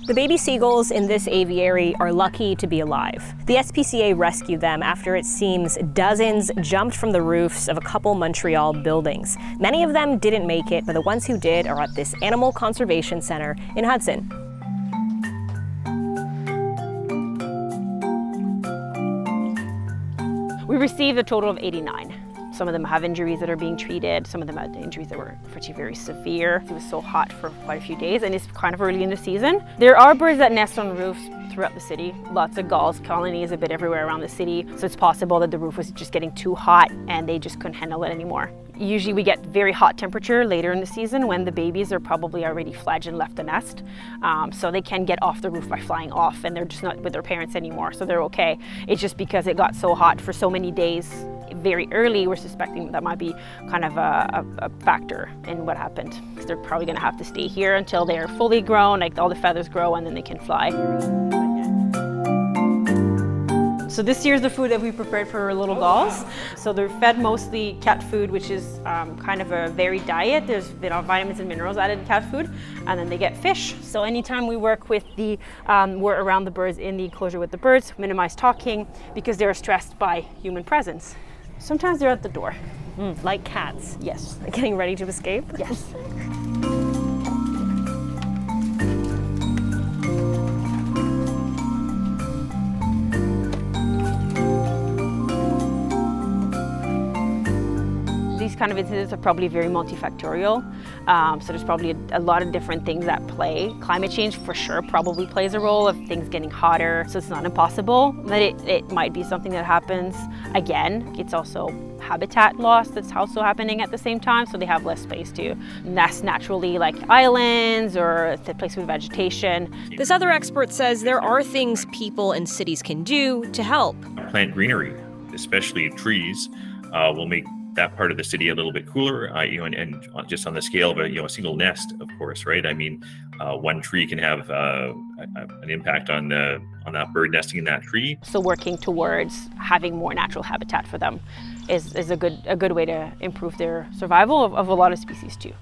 The baby seagulls in this aviary are lucky to be alive. The SPCA rescued them after it seems dozens jumped from the roofs of a couple Montreal buildings. Many of them didn't make it, but the ones who did are at this animal conservation center in Hudson. We received a total of 89. Some of them have injuries that are being treated. Some of them had injuries that were pretty very severe. It was so hot for quite a few days, and it's kind of early in the season. There are birds that nest on roofs throughout the city. Lots of gulls colonies a bit everywhere around the city. So it's possible that the roof was just getting too hot and they just couldn't handle it anymore. Usually we get very hot temperature later in the season when the babies are probably already fledged and left the nest. So they can get off the roof by flying off, and they're just not with their parents anymore, so they're okay. It's just because it got so hot for so many days very early, we're suspecting that might be kind of a factor in what happened. Because they're probably gonna have to stay here until they're fully grown, like all the feathers grow, and then they can fly. So this here's the food that we prepared for our little gulls. So they're fed mostly cat food, which is kind of a varied diet. There's vitamins and minerals added in cat food, and then they get fish. So anytime we work with we're around the birds in the enclosure with the birds, minimize talking because they're stressed by human presence. Sometimes they're at the door. Like cats? Yes. Getting ready to escape? Yes. These kind of incidents are probably very multifactorial. So there's probably a lot of different things at play. Climate change for sure probably plays a role of things getting hotter, so it's not impossible that it might be something that happens. Again, it's also habitat loss that's also happening at the same time, so they have less space to nest naturally, like islands or a place with vegetation. This other expert says there are things people and cities can do to help. Plant greenery, especially trees, will make that part of the city a little bit cooler, and just on the scale of a single nest, of course, right? I mean, one tree can have an impact on that bird nesting in that tree. So working towards having more natural habitat for them is a good way to improve their survival of a lot of species too.